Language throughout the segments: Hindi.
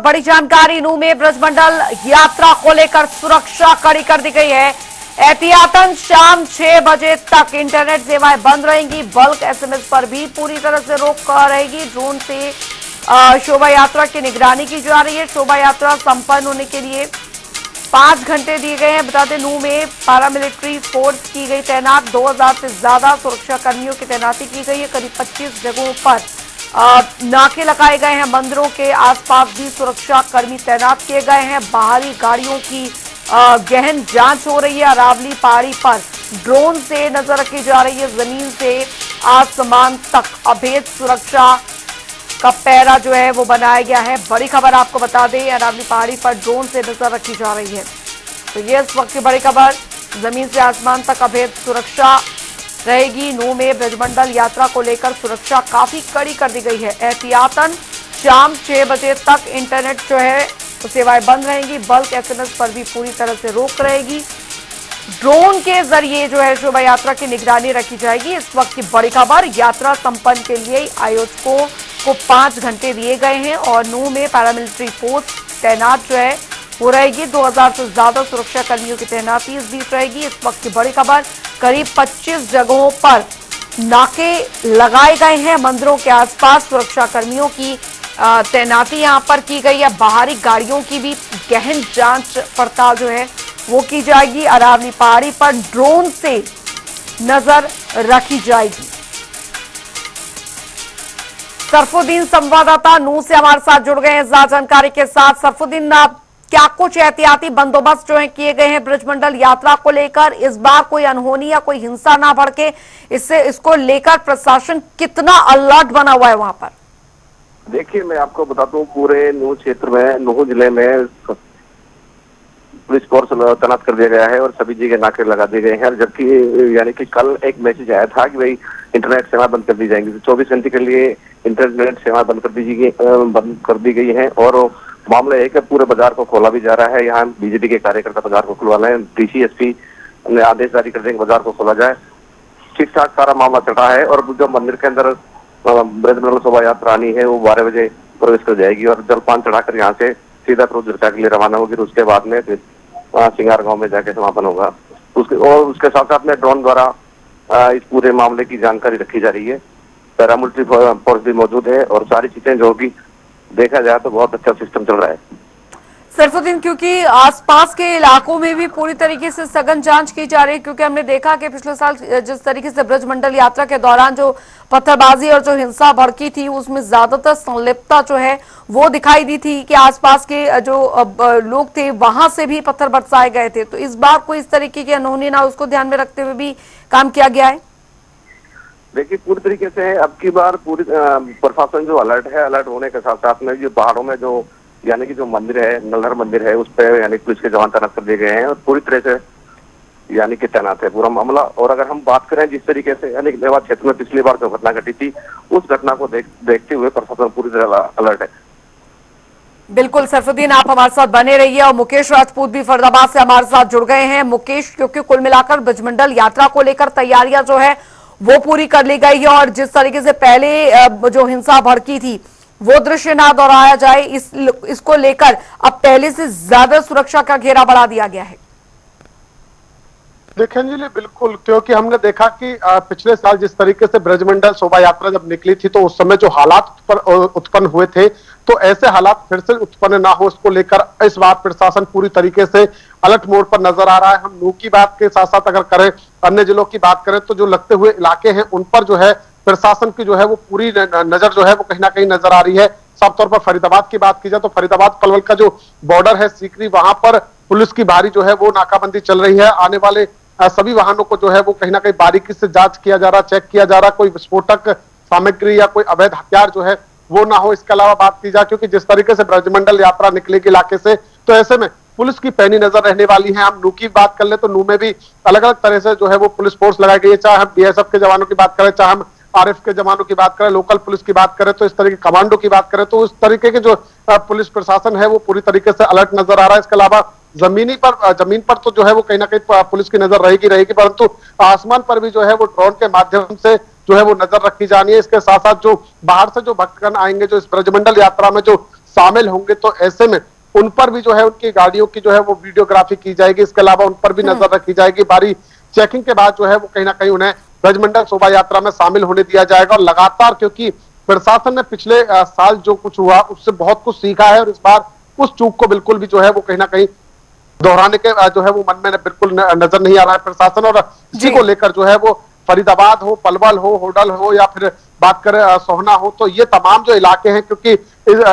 बड़ी जानकारी नूह में ब्रजमंडल यात्रा को लेकर सुरक्षा कड़ी कर दी गई है। एहतियातन शाम 6 बजे तक इंटरनेट सेवाएं बंद रहेंगी। बल्क एसएमएस पर भी पूरी तरह से रोक रहेगी। ड्रोन से शोभा यात्रा की निगरानी की जा रही है। शोभा यात्रा संपन्न होने के लिए 5 घंटे दिए गए हैं। बता दें नूह में पैरामिलिट्री फोर्स की गई तैनात। 2000 से ज्यादा सुरक्षा कर्मियों की तैनाती की गई है। करीब 25 जगहों पर नाके लगाए गए हैं। मंदिरों के आसपास भी सुरक्षा कर्मी तैनात किए गए हैं। बाहरी गाड़ियों की गहन जांच हो रही है। अरावली पहाड़ी पर ड्रोन से नजर रखी जा रही है। जमीन से आसमान तक अभेद सुरक्षा का पैरा जो है वो बनाया गया है। बड़ी खबर आपको बता दें, अरावली पहाड़ी पर ड्रोन से नजर रखी जा रही है। तो ये इस वक्त की बड़ी खबर, जमीन से आसमान तक अभेद सुरक्षा रहेगी। नूह में ब्रजमंडल यात्रा को लेकर सुरक्षा काफी कड़ी कर दी गई है। एहतियातन शाम 6 बजे तक इंटरनेट जो है तो सेवाएं बंद रहेंगी। बल्क एसएमएस पर भी पूरी तरह से रोक रहेगी। ड्रोन के जरिए जो है शोभा यात्रा की निगरानी रखी जाएगी। इस वक्त की बड़ी खबर, यात्रा संपन्न के लिए आयोजकों को 5 घंटे दिए गए हैं और नूह में पैरामिलिट्री फोर्स तैनात जो है वो रहेगी। 2000 से ज्यादा सुरक्षा कर्मियों की तैनाती इस बीच रहेगी। इस वक्त की बड़ी खबर, करीब 25 जगहों पर नाके लगाए गए हैं। मंदिरों के आसपास सुरक्षा कर्मियों की तैनाती यहां पर की गई है। बाहरी गाड़ियों की भी गहन जांच पड़ताल जो है वो की जाएगी। अरावली पहाड़ी पर ड्रोन से नजर रखी जाएगी। सरफुद्दीन संवाददाता नूह से हमारे साथ जुड़ गए हैं ज्यादा जानकारी के साथ। सरफुद्दीन, क्या कुछ एहतियाती बंदोबस्त जो है किए गए हैं ब्रजमंडल यात्रा को लेकर? इस बार कोई अनहोनी या कोई हिंसा ना भड़के, इसको लेकर प्रशासन कितना अलर्ट बना हुआ है वहां पर? देखिए, मैं आपको बताता हूँ, पूरे नूह क्षेत्र में, नूह जिले में पुलिस फोर्स तैनात कर दिया गया है और सभी जगह नाके लगा दिए गए हैं। जबकि यानी कि कल एक मैसेज आया था कि भाई इंटरनेट सेवा बंद कर दी जाएंगी। 24 घंटे के लिए इंटरनेट सेवा बंद कर दी गई है। और मामला है कि पूरे बाजार को खोला भी जा रहा है। यहाँ बीजेपी के कार्यकर्ता बाजार को खुलवा रहे हैं। डीसी एसपी ने आदेश जारी कर दिए कि बाजार को खोला जाए। ठीक ठाक सारा मामला चढ़ा है। और जो मंदिर के अंदर ब्रजमंडल शोभा यात्रा आनी है वो 12 बजे प्रवेश कर जाएगी और जलपान चढ़ाकर यहाँ से सीधा क्रूज के लिए रवाना होगी। उसके बाद में सिंगार गांव में जाके समापन होगा। उसके साथ साथ में ड्रोन द्वारा इस पूरे मामले की जानकारी रखी जा रही है। पैरामिलिट्री फोर्स भी मौजूद है और सारी चीजें जो भी देखा जाए तो बहुत अच्छा सिस्टम चल रहा है। सरफुद्दीन, क्योंकि आसपास के इलाकों में भी पूरी तरीके से सघन जांच की जा रही है, क्योंकि हमने देखा कि पिछले साल जिस तरीके से ब्रजमंडल यात्रा के दौरान जो पत्थरबाजी और जो हिंसा भड़की थी उसमें ज्यादातर संलिप्तता जो है वो दिखाई दी थी कि आसपास के जो लोग थे वहां से भी पत्थर बरसाए गए थे। तो इस बार कोई इस तरीके की अनहोनी ना, उसको ध्यान में रखते हुए भी काम किया गया है? देखिए, पूरी तरीके से अब की बार पूरी प्रशासन जो अलर्ट है, अलर्ट होने के साथ साथ में जो पहाड़ों में जो यानी कि जो मंदिर है, नलहर मंदिर है, उस पर यानी पुलिस के जवान तैनात कर दिए गए हैं और पूरी तरह से यानी कि तैनात है पूरा मामला। और अगर हम बात करें जिस तरीके से यानी कि मेवात क्षेत्र में पिछली बार जो घटना घटी थी, उस घटना को देखते हुए प्रशासन पूरी तरह अलर्ट है। बिल्कुल सरफुद्दीन, आप हमारे साथ बने रहिए। और मुकेश राजपूत भी फरीदाबाद से हमारे साथ जुड़ गए हैं। मुकेश, क्योंकि कुल मिलाकर ब्रजमंडल यात्रा को लेकर तैयारियां जो है वो पूरी कर ली गई है और जिस तरीके से पहले जो हिंसा भड़की थी वो दृश्य ना दोहराया जाए, इसको लेकर अब पहले से ज्यादा सुरक्षा का घेरा बढ़ा दिया गया है। देखें जी, बिल्कुल, क्योंकि हमने देखा कि पिछले साल जिस तरीके से ब्रजमंडल शोभा यात्रा जब निकली थी तो उस समय जो हालात उत्पन्न हुए थे, तो ऐसे हालात फिर से उत्पन्न ना हो, इसको लेकर इस बार प्रशासन पूरी तरीके से अलर्ट मोड पर नजर आ रहा है। हम नूह की बात के साथ साथ अगर करें, अन्य जिलों की बात करें, तो जो लगते हुए इलाके हैं उन पर जो है प्रशासन की जो है वो पूरी नजर जो है वो कहीं ना कहीं नजर आ रही है। साफ तौर पर फरीदाबाद की बात की जाए तो फरीदाबाद पलवल का जो बॉर्डर है सीकरी, वहां पर पुलिस की भारी जो है वो नाकाबंदी चल रही है। आने वाले सभी वाहनों को जो है वो कहीं ना कहीं बारीकी से जांच किया जा रहा, चेक किया जा रहा, कोई विस्फोटक सामग्री या कोई अवैध हथियार जो है वो ना हो। इसके अलावा बात की जाए, क्योंकि जिस तरीके से ब्रजमंडल यात्रा निकलेगी इलाके से, तो ऐसे में पुलिस की पैनी नजर रहने वाली है। हम नूह की बात कर ले तो नूह में भी अलग अलग तरह से जो है वो पुलिस फोर्स लगाई गई है। चाहे हम बीएसएफ के जवानों की बात करें, चाहे हम आरएफ के जवानों की बात करें, लोकल पुलिस की बात करें, तो इस तरीके कमांडो की बात करें, तो उस तरीके के जो पुलिस प्रशासन है वो पूरी तरीके से अलर्ट नजर आ रहा है। इसके अलावा जमीन पर तो जो है वो कहीं ना कहीं पुलिस की नजर रहेगी, परंतु आसमान पर भी जो है वो ड्रोन के माध्यम से जो है वो नजर रखी जानी है। इसके साथ साथ जो बाहर से जो भक्तगण आएंगे, जो इस ब्रजमंडल यात्रा में जो शामिल होंगे तो ऐसे में उन पर भी जो है उनकी गाड़ियों की जो है वो वीडियोग्राफी की जाएगी। इसके अलावा उन पर भी नजर रखी जाएगी। बारी चेकिंग के बाद जो है वो कहीं ना कहीं उन्हें ब्रजमंडल शोभा यात्रा में शामिल होने दिया जाएगा। और लगातार, क्योंकि प्रशासन ने पिछले साल जो कुछ हुआ उससे बहुत कुछ सीखा है और इस बार उस चूक को बिल्कुल भी जो है वो कहीं ना कहीं दोहराने के जो है वो मन में बिल्कुल नजर नहीं आ रहा है प्रशासन। और इसी को लेकर जो है वो फरीदाबाद हो, पलवल हो, होडल हो या फिर बात करें सोहना हो, तो ये तमाम जो इलाके हैं, क्योंकि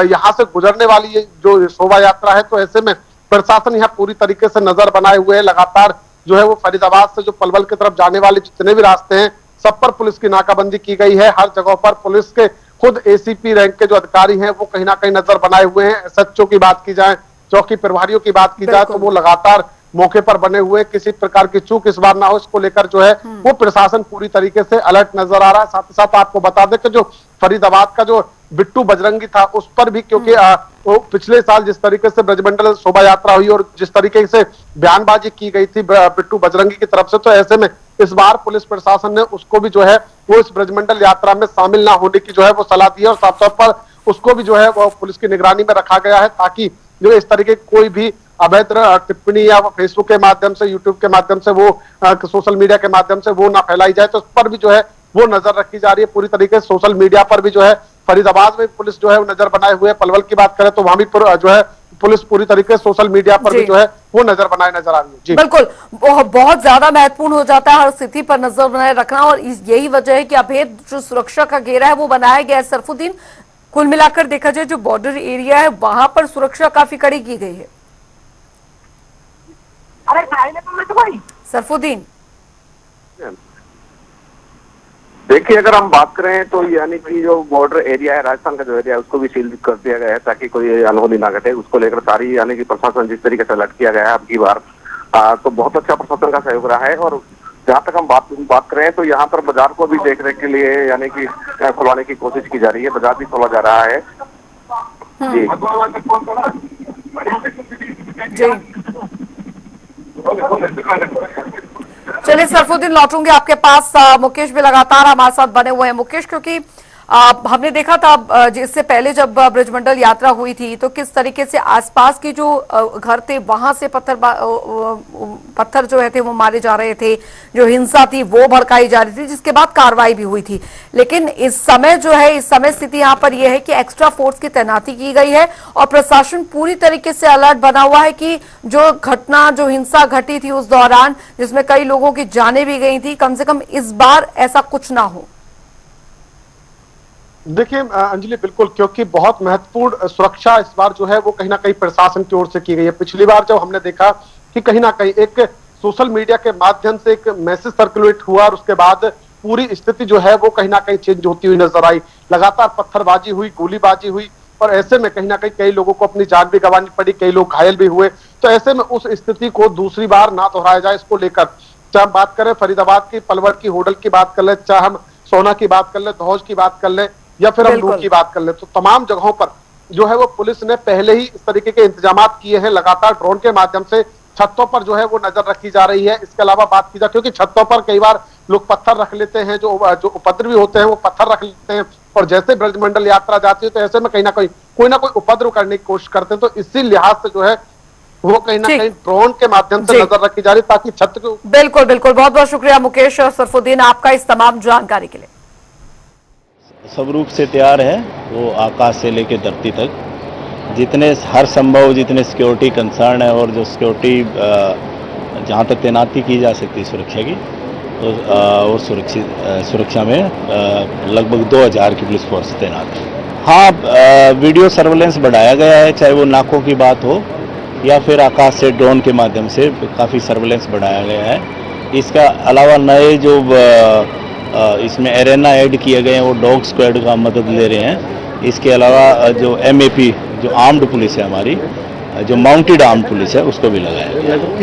यहाँ से गुजरने वाली ये जो शोभा यात्रा है, तो ऐसे में प्रशासन यहाँ पूरी तरीके से नजर बनाए हुए है। लगातार जो है वो फरीदाबाद से जो पलवल की तरफ जाने वाले जितने भी रास्ते हैं सब पर पुलिस की नाकाबंदी की गई है। हर जगह पर पुलिस के खुद एसीपी रैंक के जो अधिकारी हैं वो कहीं ना कहीं नजर बनाए हुए हैं। एसएचओ की बात की जाए, चौकी प्रभारियों की बात की जाए, तो वो लगातार मौके पर बने हुए, किसी प्रकार की चूक इस बार ना हो इसको लेकर जो है वो प्रशासन पूरी तरीके से अलर्ट नजर आ रहा है। साथ ही साथ आपको बता दें कि जो फरीदाबाद का जो बिट्टू बजरंगी था उस पर भी, क्योंकि वो पिछले साल जिस तरीके से ब्रजमंडल शोभा यात्रा हुई और जिस तरीके से बयानबाजी की गई थी बिट्टू बजरंगी की तरफ से, तो ऐसे में इस बार पुलिस प्रशासन ने उसको भी जो है वो इस ब्रजमंडल यात्रा में शामिल ना होने की जो है वो सलाह दी है। और साफ तौर पर उसको भी जो है वो पुलिस की निगरानी में रखा गया है, ताकि जो इस तरीके कोई भी अवैध टिप्पणी या फेसबुक के माध्यम से, यूट्यूब के माध्यम से, वो सोशल मीडिया के माध्यम से वो ना फैलाई जाए। तो उस पर भी जो है वो नजर रखी जा रही है पूरी तरीके से। सोशल मीडिया पर भी जो है फरीदाबाद में पुलिस जो है वो नजर बनाए हुए है। पलवल की बात करें तो वहां भी जो है पुलिस पूरी तरीके से सोशल मीडिया पर भी जो है वो नजर बनाए नजर आ रही है। जी बिल्कुल, बहुत ज्यादा महत्वपूर्ण हो जाता है हर स्थिति पर नजर बनाए रखना, और यही वजह है कि अभेद जो सुरक्षा का घेरा है वो बनाया गया है। सरफुद्दीन, कुल मिलाकर देखा जाए जो बॉर्डर एरिया है वहां पर सुरक्षा काफी कड़ी की गई है। सरफुद्दीन, देखिए, अगर हम बात करें तो यानी कि जो बॉर्डर एरिया है, राजस्थान का जो एरिया है, उसको भी सील कर दिया गया है ताकि कोई अनहोनी ना घटे। उसको लेकर सारी यानी कि प्रशासन जिस तरीके से अलर्ट किया गया है अब की बार, तो बहुत अच्छा प्रशासन का सहयोग रहा है। और जहाँ तक हम बात करें तो यहाँ पर बाजार को भी देखने के लिए यानी कि खुलवाने की कोशिश की जा रही है। बाजार भी खोला जा रहा है। जी जी, चलिए सरफुद्दीन, लौटूंगे आपके पास। मुकेश भी लगातार हमारे साथ बने हुए हैं। मुकेश, क्योंकि हमने देखा था जिससे पहले जब ब्रजमंडल यात्रा हुई थी तो किस तरीके से आसपास के जो घर थे वहां से पत्थर जो थे वो मारे जा रहे थे, जो हिंसा थी वो भड़काई जा रही थी, जिसके बाद कार्रवाई भी हुई थी। लेकिन इस समय जो है, इस समय स्थिति यहाँ पर यह है कि एक्स्ट्रा फोर्स की तैनाती की गई है और प्रशासन पूरी तरीके से अलर्ट बना हुआ है कि जो घटना, जो हिंसा घटी थी उस दौरान, जिसमें कई लोगों की जानें भी गई थी, कम से कम इस बार ऐसा कुछ ना हो। देखिए अंजलि, बिल्कुल, क्योंकि बहुत महत्वपूर्ण सुरक्षा इस बार जो है वो कहीं ना कहीं प्रशासन की ओर से की गई है। पिछली बार जब हमने देखा कि कहीं ना कहीं एक सोशल मीडिया के माध्यम से एक मैसेज सर्कुलेट हुआ और उसके बाद पूरी स्थिति जो है वो कहीं ना कहीं चेंज होती हुई नजर आई। लगातार पत्थरबाजी हुई, गोलीबाजी हुई और ऐसे में कहीं ना कहीं कई लोगों को अपनी जान भी गंवानी पड़ी, कई लोग घायल भी हुए। तो ऐसे में उस स्थिति को दूसरी बार ना दोहराया जाए, इसको लेकर चाहे हम बात करें फरीदाबाद की, पलवल की, होडल की बात कर ले, चाहे हम सोना की बात कर ले, धौज की बात कर ले या फिर हम नूह की बात कर ले, तो तमाम जगहों पर जो है वो पुलिस ने पहले ही इस तरीके के इंतजाम किए हैं। लगातार ड्रोन के माध्यम से छतों पर जो है वो नजर रखी जा रही है। इसके अलावा बात की जाए, क्योंकि छतों पर कई बार लोग पत्थर रख लेते हैं, जो उपद्रवी होते हैं वो पत्थर रख लेते हैं और जैसे ब्रजमंडल यात्रा जाती है तो ऐसे में कहीं ना कहीं कोई ना कोई उपद्रव करने की कोशिश करते हैं। तो इसी लिहाज से जो है वो कहीं ना कहीं ड्रोन के माध्यम से नजर रखी जा रही ताकि छत को। बिल्कुल बिल्कुल, बहुत बहुत शुक्रिया मुकेश और सरफुद्दीन आपका इस तमाम जानकारी के लिए। सब रूप से तैयार है, वो आकाश से लेकर धरती तक जितने हर संभव जितने सिक्योरिटी कंसर्न है और जो सिक्योरिटी जहाँ तक तैनाती की जा सकती है सुरक्षा की, तो और सुरक्षा में लगभग 2000 की पुलिस फोर्स तैनात है। हाँ, वीडियो सर्वेलेंस बढ़ाया गया है, चाहे वो नाकों की बात हो या फिर आकाश से ड्रोन के माध्यम से काफ़ी सर्वेलेंस बढ़ाया गया है। इसका अलावा नए जो इसमें एरेना ऐड किए गए हैं वो डॉग स्क्वाड का मदद ले रहे हैं। इसके अलावा जो MAP जो आर्म्ड पुलिस है हमारी, जो माउंटेड आर्म्ड पुलिस है, उसको भी लगाया गया है।